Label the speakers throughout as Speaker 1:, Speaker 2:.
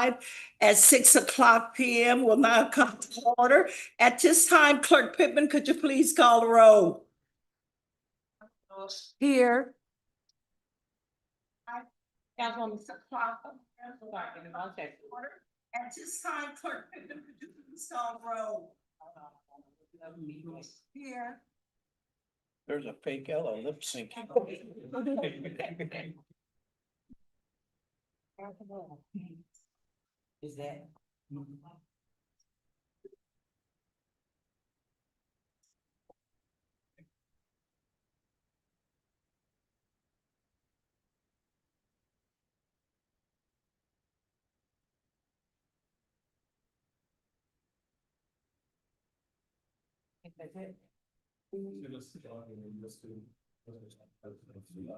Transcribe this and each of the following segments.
Speaker 1: live at 6 o'clock p.m. will now come to order. At this time, Clerk Pittman, could you please call the roll?
Speaker 2: Here.
Speaker 1: Councilwoman At this time, Clerk Pittman, could you please call the roll? Here.
Speaker 3: There's a fake Ella lip sync.
Speaker 1: Is that?
Speaker 3: I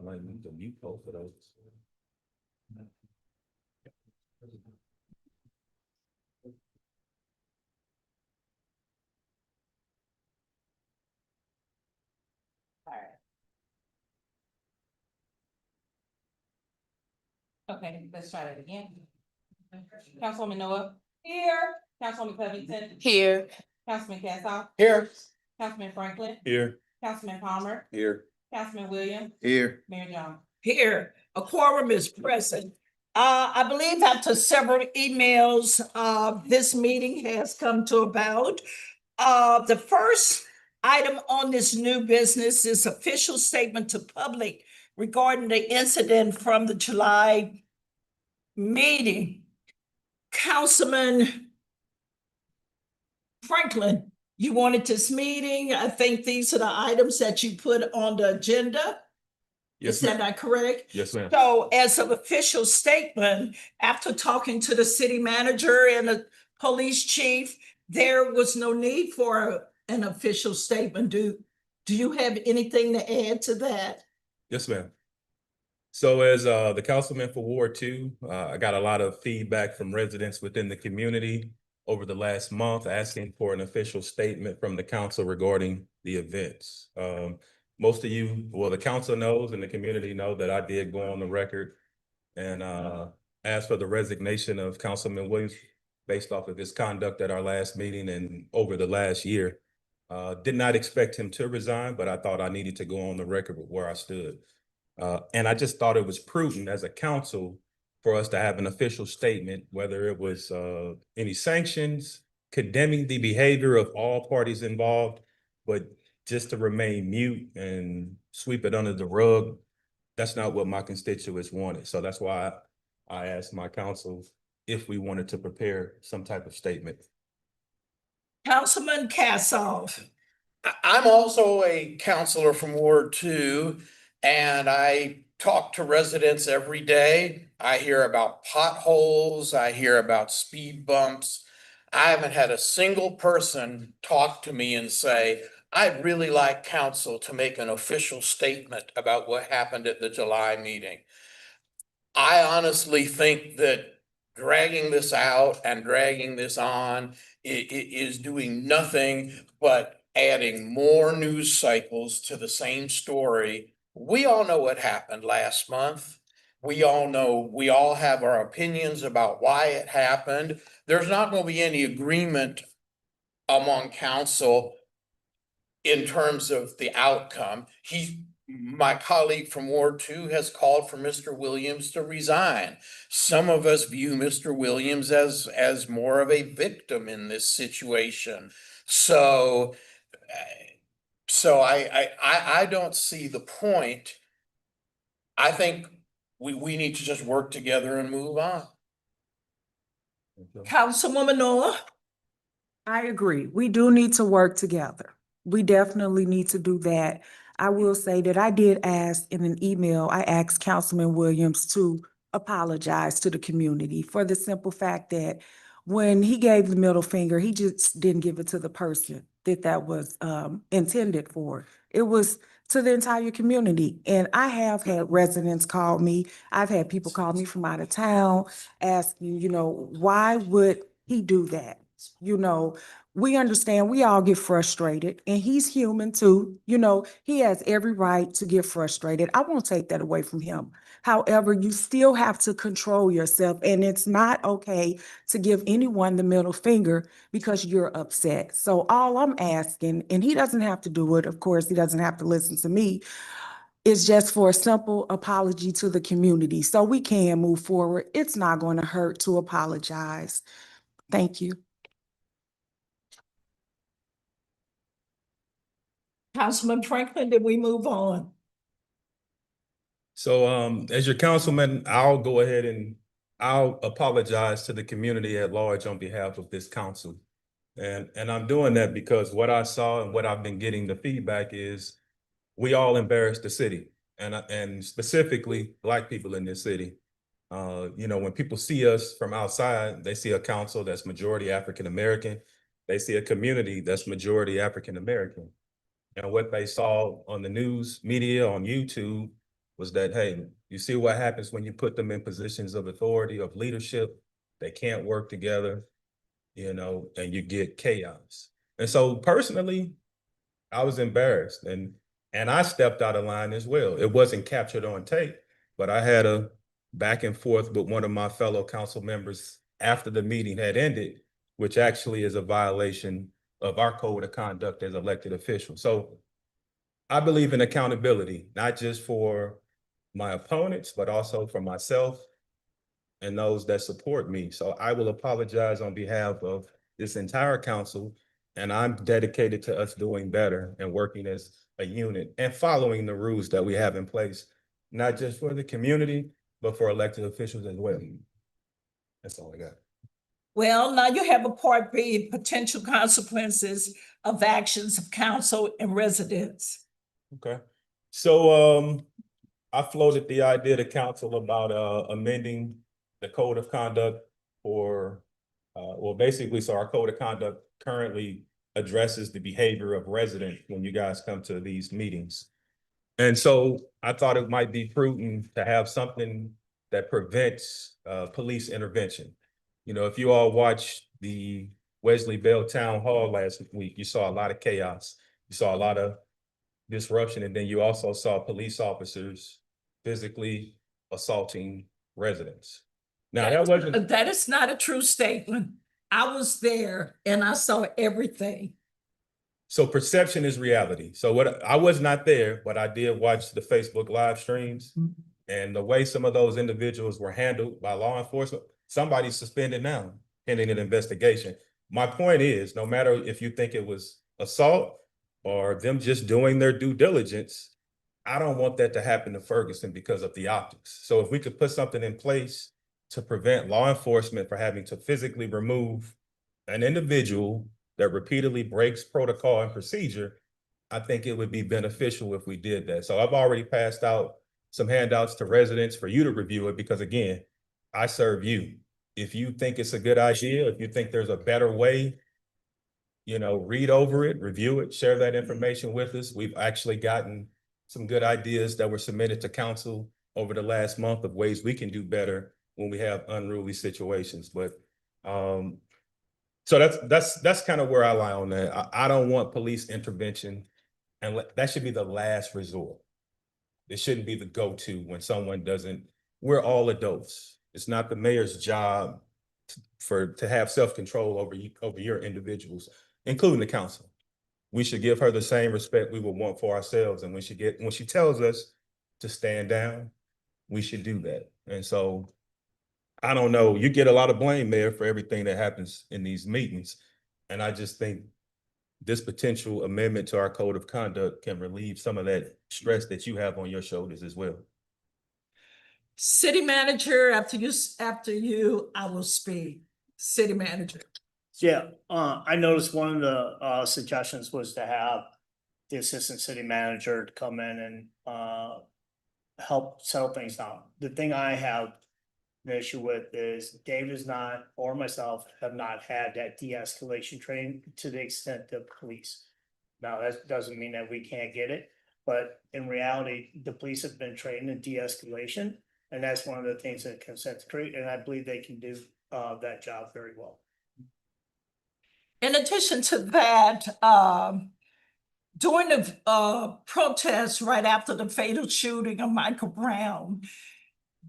Speaker 3: might need the mute poll for those.
Speaker 4: Okay, let's try that again. Councilwoman Noah. Here. Councilwoman Covington.
Speaker 2: Here.
Speaker 4: Councilman Cassoff.
Speaker 3: Here.
Speaker 4: Councilman Franklin.
Speaker 3: Here.
Speaker 4: Councilman Palmer.
Speaker 3: Here.
Speaker 4: Councilman Williams.
Speaker 3: Here.
Speaker 4: Mayor Jones.
Speaker 1: Here, a quorum is present. I believe after several emails, this meeting has come to about. The first item on this new business is official statement to public regarding the incident from the July meeting. Councilman Franklin, you wanted this meeting. I think these are the items that you put on the agenda.
Speaker 5: Yes,
Speaker 1: Is that
Speaker 5: ma'am.
Speaker 1: not correct?
Speaker 5: Yes, ma'am.
Speaker 1: So as an official statement, after talking to the city manager and the police chief, there was no need for an official statement. Do you have anything to add to that?
Speaker 5: Yes, ma'am. So as the councilman for Ward 2, I got a lot of feedback from residents within the community over the last month asking for an official statement from the council regarding the events. Most of you, well, the council knows and the community know that I did go on the record and ask for the resignation of Councilman Williams based off of his conduct at our last meeting and over the last year. Did not expect him to resign, but I thought I needed to go on the record with where I stood. And I just thought it was prudent as a council for us to have an official statement, whether it was any sanctions, condemning the behavior of all parties involved, but just to remain mute and sweep it under the rug. That's not what my constituents wanted. So that's why I asked my council if we wanted to prepare some type of statement.
Speaker 1: Councilman Cassoff.
Speaker 3: I'm also a counselor from Ward 2, and I talk to residents every day. I hear about potholes. I hear about speed bumps. I haven't had a single person talk to me and say, I'd really like council to make an official statement about what happened at the July meeting. I honestly think that dragging this out and dragging this on is doing nothing but adding more news cycles to the same story. We all know what happened last month. We all know, we all have our opinions about why it happened. There's not going to be any agreement among council in terms of the outcome. My colleague from Ward 2 has called for Mr. Williams to resign. Some of us view Mr. Williams as more of a victim in this situation. So I don't see the point. I think we need to just work together and move on.
Speaker 1: Councilwoman Noah.
Speaker 2: I agree. We do need to work together. We definitely need to do that. I will say that I did ask in an email, I asked Councilman Williams to apologize to the community for the simple fact that when he gave the middle finger, he just didn't give it to the person that was intended for. It was to the entire community. And I have had residents call me. I've had people call me from out of town asking, why would he do that? We understand, we all get frustrated, and he's human too. He has every right to get frustrated. I won't take that away from him. However, you still have to control yourself, and it's not okay to give anyone the middle finger because you're upset. So all I'm asking, and he doesn't have to do it, of course, he doesn't have to listen to me, is just for a simple apology to the community so we can move forward. It's not going to hurt to apologize. Thank you.
Speaker 1: Councilman Franklin, did we move on?
Speaker 5: So as your councilman, I'll go ahead and I'll apologize to the community at large on behalf of this council. And I'm doing that because what I saw and what I've been getting the feedback is we all embarrass the city and specifically Black people in this city. You know, when people see us from outside, they see a council that's majority African-American. They see a community that's majority African-American. And what they saw on the news media, on YouTube, was that, hey, you see what happens when you put them in positions of authority, of leadership, they can't work together, you know, and you get chaos. And so personally, I was embarrassed and I stepped out of line as well. It wasn't captured on tape, but I had a back and forth with one of my fellow council members after the meeting had ended, which actually is a violation of our code of conduct as elected officials. So I believe in accountability, not just for my opponents, but also for myself and those that support me. So I will apologize on behalf of this entire council, and I'm dedicated to us doing better and working as a unit and following the rules that we have in place, not just for the community, but for elected officials as well. That's all I got.
Speaker 1: Well, now you have a part B, potential consequences of actions of council and residents.
Speaker 5: Okay. So I floated the idea to council about amending the code of conduct for well, basically, so our code of conduct currently addresses the behavior of residents when you guys come to these meetings. And so I thought it might be prudent to have something that prevents police intervention. You know, if you all watched the Wesley Bell Town Hall last week, you saw a lot of chaos. You saw a lot of disruption, and then you also saw police officers physically assaulting residents. Now, that wasn't.
Speaker 1: That is not a true statement. I was there and I saw everything.
Speaker 5: So perception is reality. So what I was not there, but I did watch the Facebook live streams, and the way some of those individuals were handled by law enforcement, somebody's suspended now, pending an investigation. My point is, no matter if you think it was assault or them just doing their due diligence, I don't want that to happen to Ferguson because of the optics. So if we could put something in place to prevent law enforcement from having to physically remove an individual that repeatedly breaks protocol and procedure, I think it would be beneficial if we did that. So I've already passed out some handouts to residents for you to review it because, again, I serve you. If you think it's a good idea, if you think there's a better way, you know, read over it, review it, share that information with us. We've actually gotten some good ideas that were submitted to council over the last month of ways we can do better when we have unruly situations. But so that's kind of where I lie on that. I don't want police intervention, and that should be the last resort. It shouldn't be the go-to when someone doesn't. We're all adults. It's not the mayor's job to have self-control over your individuals, including the council. We should give her the same respect we would want for ourselves. And when she tells us to stand down, we should do that. And so I don't know, you get a lot of blame, Mayor, for everything that happens in these meetings. And I just think this potential amendment to our code of conduct can relieve some of that stress that you have on your shoulders as well.
Speaker 1: City manager, after you, I will speak. City manager.
Speaker 6: Yeah, I noticed one of the suggestions was to have the assistant city manager to come in and help settle things down. The thing I have an issue with is Dave is not, or myself, have not had that de-escalation training to the extent of police. Now, that doesn't mean that we can't get it, but in reality, the police have been trained in de-escalation, and that's one of the things that consent decree, and I believe they can do that job very well.
Speaker 1: In addition to that, during the protests right after the fatal shooting of Michael Brown,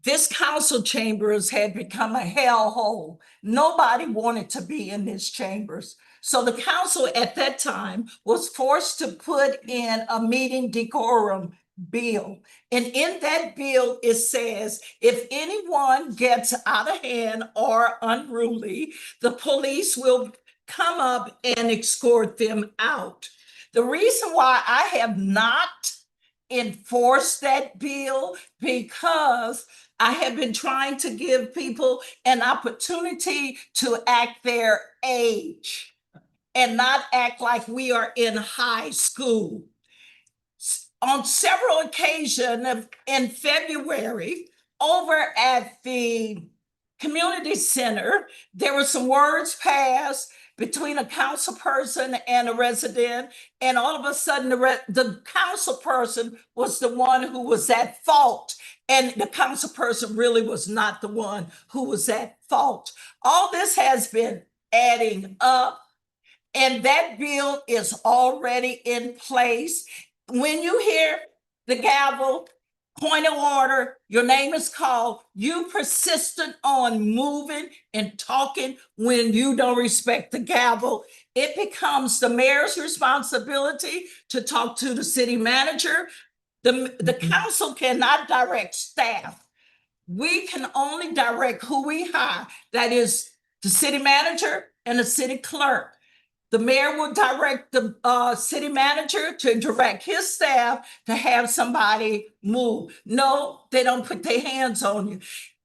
Speaker 1: this council chambers had become a hellhole. Nobody wanted to be in this chambers. So the council at that time was forced to put in a meeting decorum bill. And in that bill, it says, if anyone gets out of hand or unruly, the police will come up and escort them out. The reason why I have not enforced that bill, because I have been trying to give people an opportunity to act their age and not act like we are in high school. On several occasions in February, over at the community center, there were some words passed between a council person and a resident, and all of a sudden the council person was the one who was at fault, and the council person really was not the one who was at fault. All this has been adding up, and that bill is already in place. When you hear the gavel, point of order, your name is called, you persistent on moving and talking when you don't respect the gavel, it becomes the mayor's responsibility to talk to the city manager. The council cannot direct staff. We can only direct who we hire. That is the city manager and the city clerk. The mayor will direct the city manager to direct his staff to have somebody move. No, they don't put their hands on you.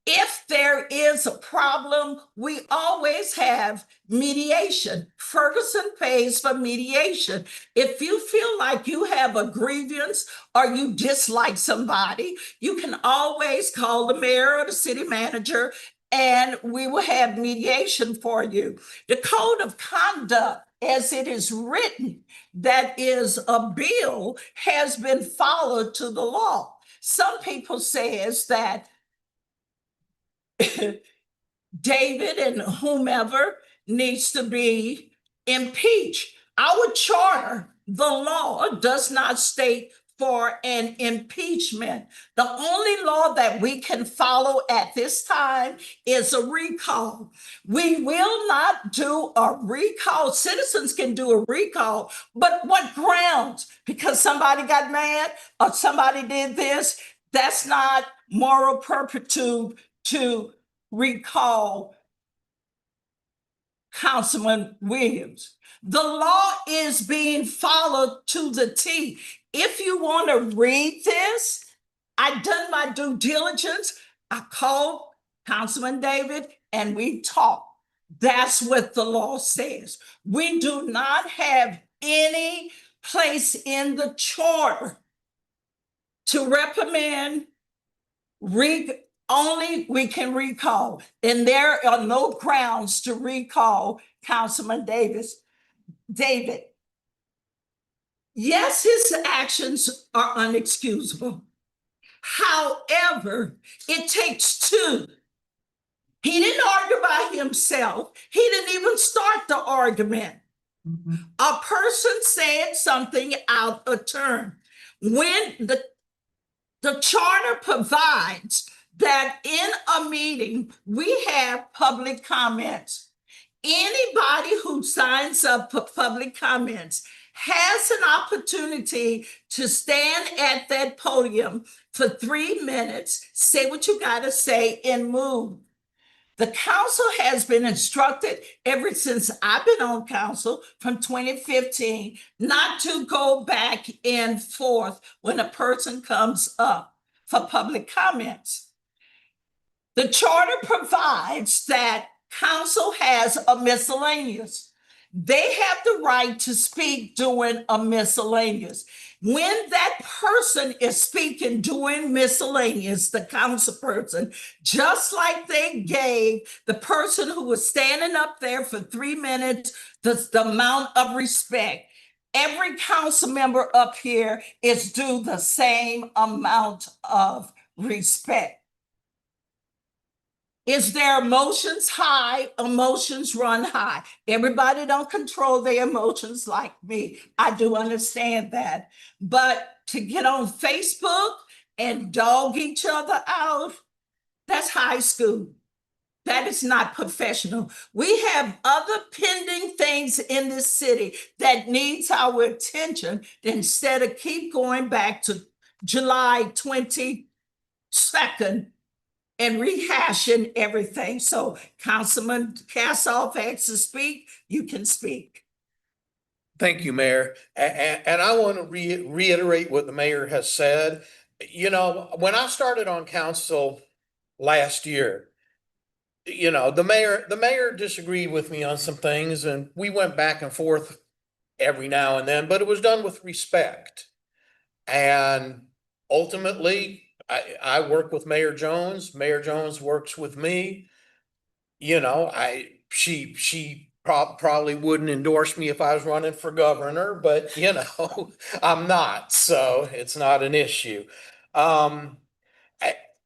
Speaker 1: If there is a problem, we always have mediation. Ferguson pays for mediation. If you feel like you have a grievance or you dislike somebody, you can always call the mayor or the city manager and we will have mediation for you. The code of conduct, as it is written, that is a bill, has been followed to the law. Some people says that David and whomever needs to be impeached. Our charter, the law, does not state for an impeachment. The only law that we can follow at this time is a recall. We will not do a recall. Citizens can do a recall, but what grounds? Because somebody got mad or somebody did this? That's not moral turpitude to recall Councilman Williams. The law is being followed to the T. If you want to read this, I done my due diligence. I called Councilman David and we talked. That's what the law says. We do not have any place in the charter to reprimand. Only we can recall, and there are no grounds to recall Councilman David. Yes, his actions are unexcusable. However, it takes two. He didn't argue by himself. He didn't even start the argument. A person said something out of turn. When the charter provides that in a meeting, we have public comments. Anybody who signs up for public comments has an opportunity to stand at that podium for 3 minutes, say what you got to say, and move. The council has been instructed ever since I've been on council from 2015 not to go back and forth when a person comes up for public comments. The charter provides that council has a miscellaneous. They have the right to speak during a miscellaneous. When that person is speaking during miscellaneous, the council person, just like they gave the person who was standing up there for 3 minutes, the amount of respect, every council member up here is due the same amount of respect. Is their emotions high? Emotions run high. Everybody don't control their emotions like me. I do understand that. But to get on Facebook and dog each other out, That's high school. That is not professional. We have other pending things in this city that needs our attention instead of keep going back to July 22nd and rehashing everything. So Councilman Cassoff asked to speak, you can speak.
Speaker 3: Thank you, Mayor. And I want to reiterate what the mayor has said. You know, when I started on council last year, you know, the mayor disagreed with me on some things and we went back and forth every now and then, but it was done with respect. And ultimately, I work with Mayor Jones. Mayor Jones works with me. You know, she probably wouldn't endorse me if I was running for governor, but you know, I'm not, so it's not an issue. Um,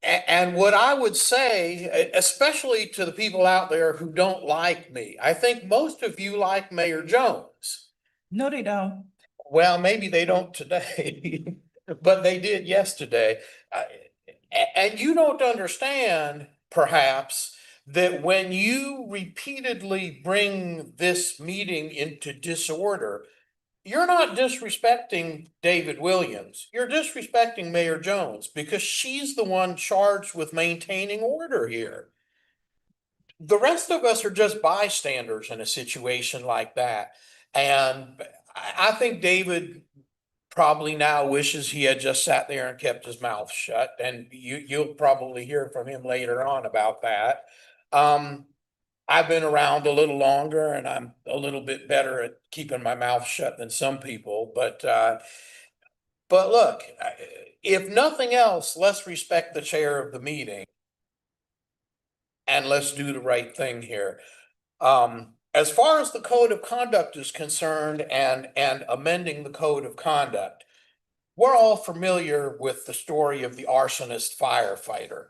Speaker 3: and what I would say, especially to the people out there who don't like me, I think most of you like Mayor Jones.
Speaker 1: No, they don't.
Speaker 3: Well, maybe they don't today, but they did yesterday. And you don't understand, perhaps, that when you repeatedly bring this meeting into disorder, you're not disrespecting David Williams. You're disrespecting Mayor Jones because she's the one charged with maintaining order here. The rest of us are just bystanders in a situation like that. And I think David probably now wishes he had just sat there and kept his mouth shut. And you'll probably hear from him later on about that. I've been around a little longer and I'm a little bit better at keeping my mouth shut than some people, but look, if nothing else, let's respect the chair of the meeting. And let's do the right thing here. As far as the code of conduct is concerned and amending the code of conduct, we're all familiar with the story of the arsonist firefighter.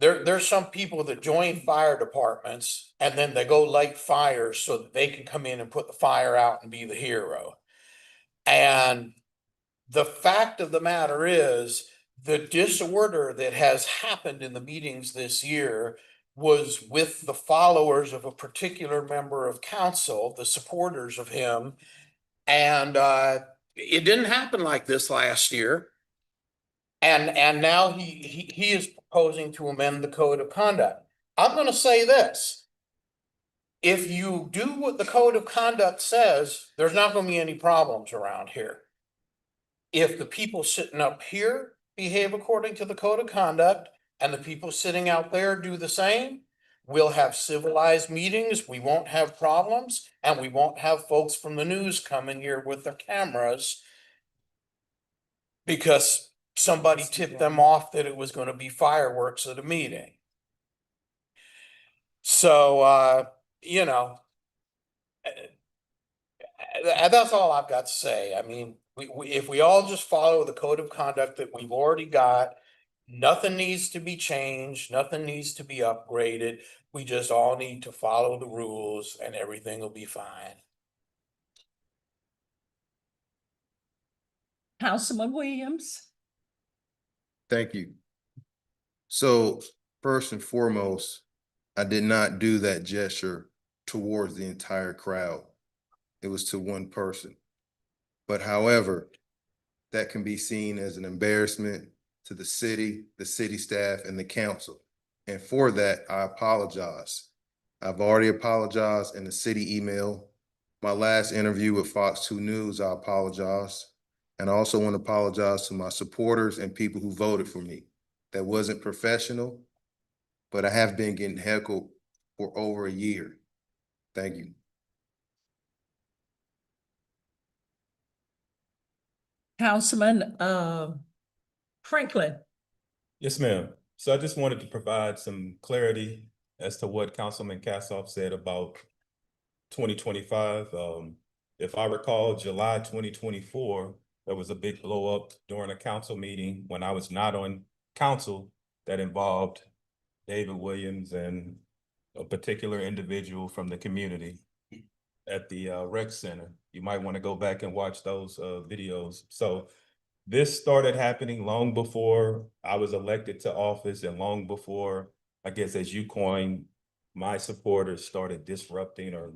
Speaker 3: There's some people that join fire departments and then they go light fires so that they can come in and put the fire out and be the hero. And the fact of the matter is, the disorder that has happened in the meetings this year was with the followers of a particular member of council, the supporters of him. And it didn't happen like this last year. And now he is proposing to amend the code of conduct. I'm gonna say this. If you do what the code of conduct says, there's not gonna be any problems around here. If the people sitting up here behave according to the code of conduct and the people sitting out there do the same, we'll have civilized meetings, we won't have problems, and we won't have folks from the news coming here with their cameras because somebody tipped them off that it was gonna be fireworks at a meeting. So, you know, that's all I've got to say. I mean, if we all just follow the code of conduct that we've already got, nothing needs to be changed, nothing needs to be upgraded. We just all need to follow the rules and everything will be fine.
Speaker 1: Councilman Williams?
Speaker 7: Thank you. So first and foremost, I did not do that gesture towards the entire crowd. It was to one person. But however, that can be seen as an embarrassment to the city staff, and the council. And for that, I apologize. I've already apologized in the city email. My last interview with Fox 2 News, I apologize. And I also want to apologize to my supporters and people who voted for me. That wasn't professional, but I have been getting heckled for over a year. Thank you.
Speaker 1: Councilman Franklin?
Speaker 5: Yes, ma'am. So I just wanted to provide some clarity as to what Councilman Cassoff said about 2025. If I recall, July 2024, there was a big blow up during a council meeting when I was not on council that involved David Williams and a particular individual from the community at the rec center. You might want to go back and watch those videos. So This started happening long before I was elected to office and long before, I guess, as you coined, my supporters started disrupting or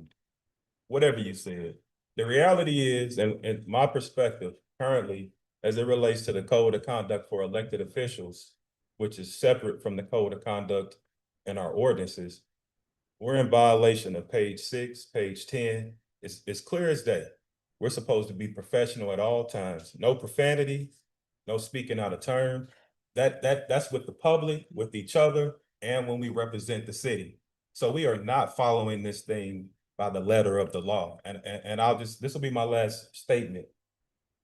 Speaker 5: whatever you said. The reality is, and my perspective currently, as it relates to the code of conduct for elected officials, which is separate from the code of conduct in our ordinances, we're in violation of page 6, page 10. It's clear as day. We're supposed to be professional at all times. No profanity, no speaking out of turn. That's with the public, with each other, and when we represent the city. So we are not following this thing by the letter of the law. And this will be my last statement.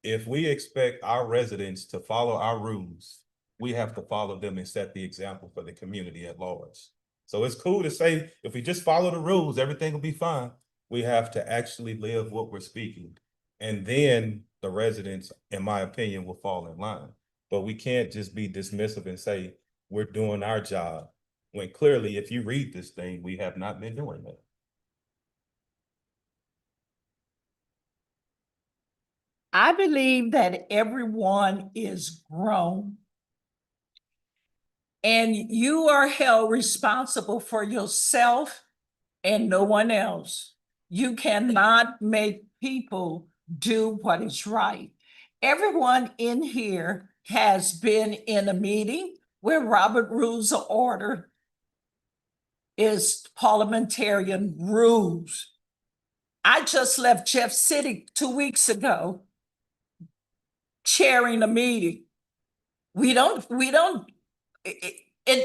Speaker 5: If we expect our residents to follow our rules, we have to follow them and set the example for the community at large. So it's cool to say, if we just follow the rules, everything will be fine. We have to actually live what we're speaking. And then the residents, in my opinion, will fall in line. But we can't just be dismissive and say, we're doing our job, when clearly, if you read this thing, we have not been doing that.
Speaker 1: I believe that everyone is grown. And you are held responsible for yourself and no one else. You cannot make people do what is right. Everyone in here has been in a meeting where Robert Rules of Order is parliamentarian rules. I just left Jeff City 2 weeks ago chairing a meeting. It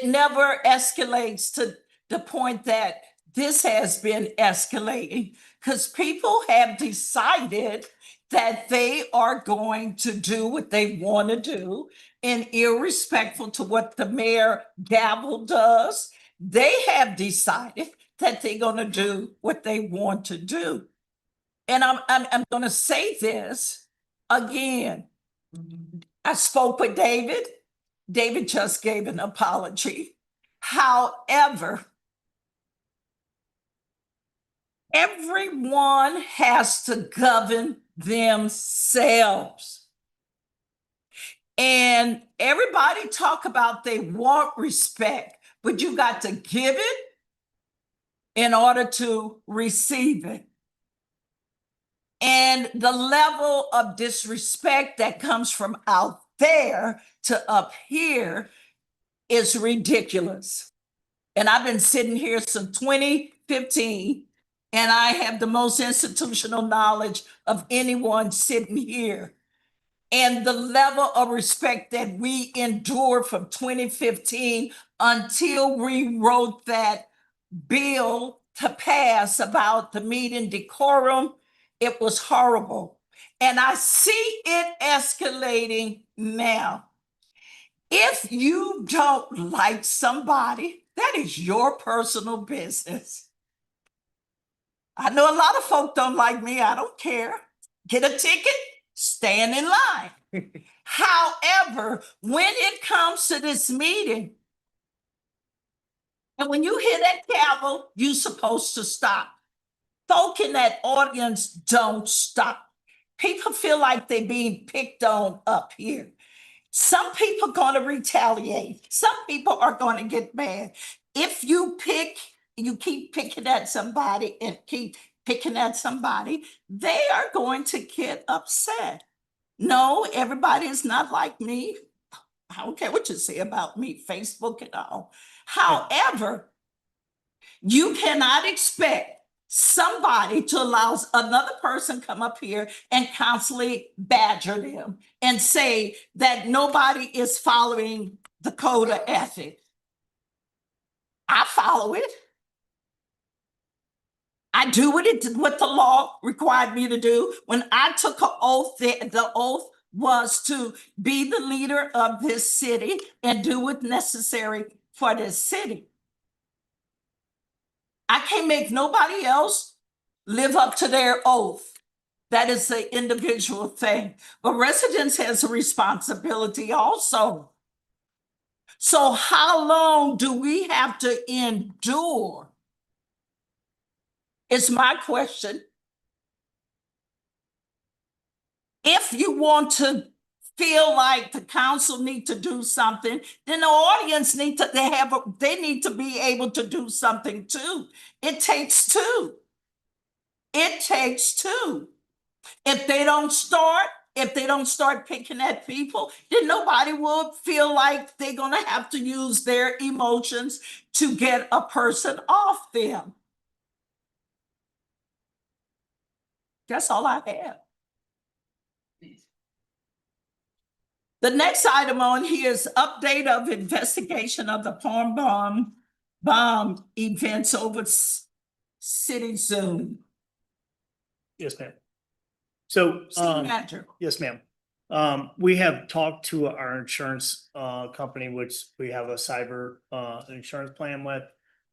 Speaker 1: never escalates to the point that this has been escalating, because people have decided that they are going to do what they want to do, and irrespectful to what the mayor gavel does, they have decided that they're going to do what they want to do. And I'm going to say this again. I spoke with David. David just gave an apology. However, everyone has to govern themselves. And everybody talk about they want respect, but you got to give it in order to receive it. And the level of disrespect that comes from out there to up here is ridiculous. And I've been sitting here since 2015, and I have the most institutional knowledge of anyone sitting here. And the level of respect that we endured from 2015 until we wrote that bill to pass about the meeting decorum, it was horrible. And I see it escalating now. If you don't like somebody, that is your personal business. I know a lot of folk don't like me. I don't care. Get a ticket, stand in line. However, when it comes to this meeting, and when you hear that gavel, you're supposed to stop. Folk in that audience don't stop. People feel like they're being picked on up here. Some people are going to retaliate. Some people are going to get mad. If you keep picking at somebody and keep picking at somebody, they are going to get upset. No, everybody is not like me. I don't care what you say about me, Facebook and all. However, you cannot expect somebody to allow another person come up here and constantly badger them and say that nobody is following the code of ethics. I follow it. I do what the law required me to do. When I took an oath, the oath was to be the leader of this city and do what's necessary for this city. I can't make nobody else live up to their oath. That is an individual thing. But residents has a responsibility also. So how long do we have to endure? Is my question. If you want to feel like the council need to do something, then the audience they need to be able to do something too. It takes two. It takes two. If they don't start picking at people, then nobody will feel like they're gonna have to use their emotions to get a person off them. That's all I have. The next item on here is update of investigation of the farm bomb events over city Zoom.
Speaker 6: Yes, ma'am. So,
Speaker 1: City manager.
Speaker 6: yes, ma'am. We have talked to our insurance company, which we have a cyber insurance plan with.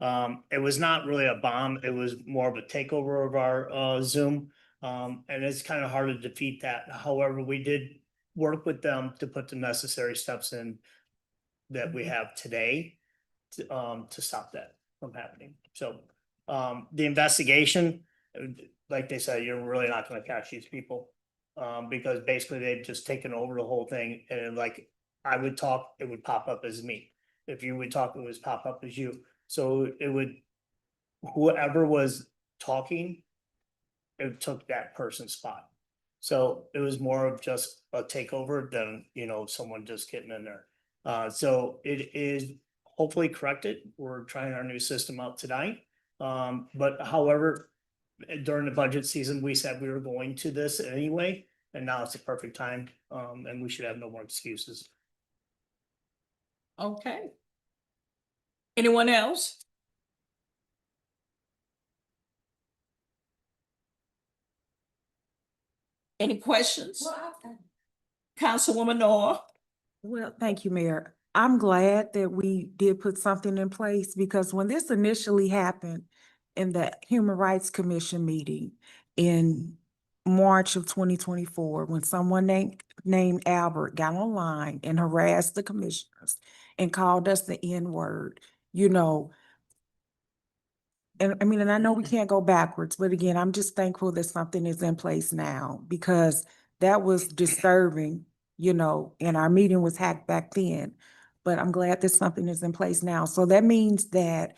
Speaker 6: It was not really a bomb, it was more of a takeover of our Zoom. And it's kind of hard to defeat that. However, we did work with them to put the necessary steps in that we have today to stop that from happening. So the investigation, like they said, you're really not gonna catch these people. Because basically they've just taken over the whole thing, and like I would talk, it would pop up as me. If you would talk, it would pop up as you. So it would, whoever was talking, it took that person's spot. So it was more of just a takeover than, someone just getting in there. So it is hopefully corrected. We're trying our new system out tonight. But however, during the budget season, we said we were going to this anyway, and now it's the perfect time. And we should have no more excuses.
Speaker 1: Okay. Anyone else? Any questions? Councilwoman Noah?
Speaker 2: Well, thank you, Mayor. I'm glad that we did put something in place because when this initially happened in the Human Rights Commission meeting in March of 2024, when someone named Albert got online and harassed the commissioners and called us the N-word, and I know we can't go backwards, but again, I'm just thankful that something is in place now because that was disturbing, and our meeting was hacked back then. But I'm glad that something is in place now. So that means that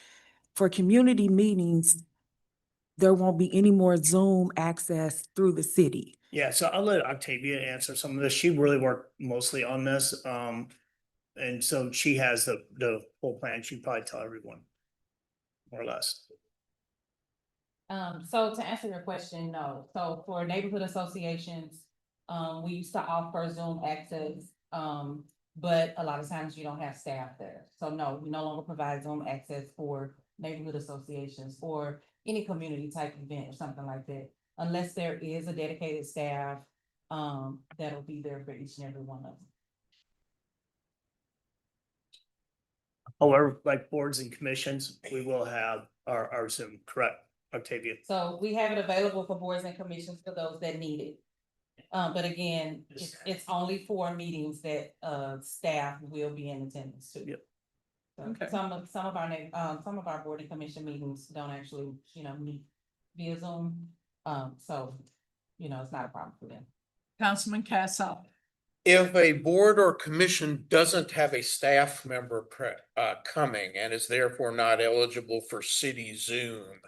Speaker 2: for community meetings, there won't be any more Zoom access through the city.
Speaker 6: Yeah, so I'll let Octavia answer some of this. She really worked mostly on this. And so she has the whole plan. She'd probably tell everyone, more or less.
Speaker 4: So to answer your question, no. So for neighborhood associations, we used to offer Zoom access. But a lot of times you don't have staff there. So no, we no longer provide Zoom access for neighborhood associations or any community type event or something like that. Unless there is a dedicated staff, that'll be there for each and every one of them.
Speaker 6: However, like boards and commissions, we will have our Zoom, correct, Octavia?
Speaker 4: So we have it available for boards and commissions for those that need it. But again, it's only for meetings that staff will be in attendance to.
Speaker 6: Yep.
Speaker 4: So
Speaker 1: Okay.
Speaker 4: some of our board and commission meetings don't actually, meet via Zoom. So, it's not a problem for them.
Speaker 1: Councilman Cassoff?
Speaker 3: If a board or commission doesn't have a staff member coming and is therefore not eligible for city Zoom,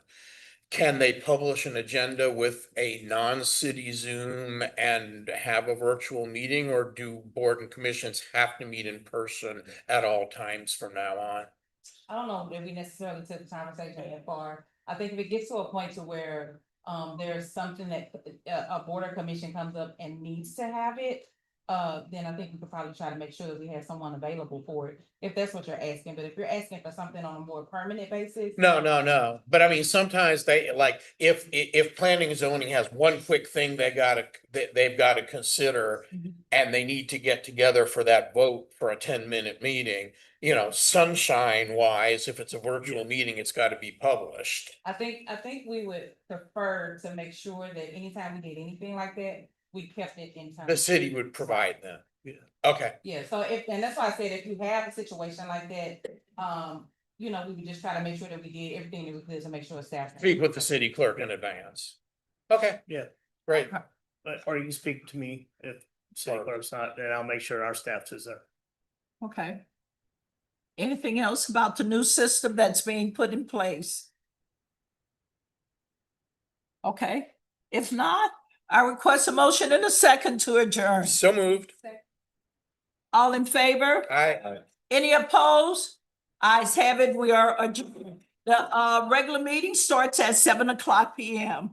Speaker 3: can they publish an agenda with a non-city Zoom and have a virtual meeting, or do board and commissions have to meet in person at all times from now on?
Speaker 4: I don't know if we necessarily took the conversation that far. I think if it gets to a point to where there's something that a board or commission comes up and needs to have it, then I think we could probably try to make sure that we have someone available for it, if that's what you're asking. But if you're asking for something on a more permanent basis.
Speaker 3: No. But I mean, sometimes they like, if planning and zoning has one quick thing they've got to consider. And they need to get together for that vote for a 10-minute meeting, sunshine wise, if it's a virtual meeting, it's got to be published.
Speaker 4: I think we would prefer to make sure that anytime we did anything like that, we kept it in time.
Speaker 3: The city would provide them.
Speaker 6: Yeah.
Speaker 3: Okay.
Speaker 4: Yeah, so and that's why I said, if you have a situation like that, we would just try to make sure that we did everything that we could to make sure staff.
Speaker 3: Speak with the city clerk in advance. Okay.
Speaker 6: Yeah.
Speaker 3: Great.
Speaker 6: Or you can speak to me if city clerk's not, then I'll make sure our staff is there.
Speaker 1: Okay. Anything else about the new system that's being put in place? Okay, if not, I request a motion in a second to adjourn.
Speaker 3: So moved.
Speaker 1: All in favor?
Speaker 3: Aye.
Speaker 1: Any opposed? Ayes have it, we are adjourned. The regular meeting starts at 7 o'clock PM.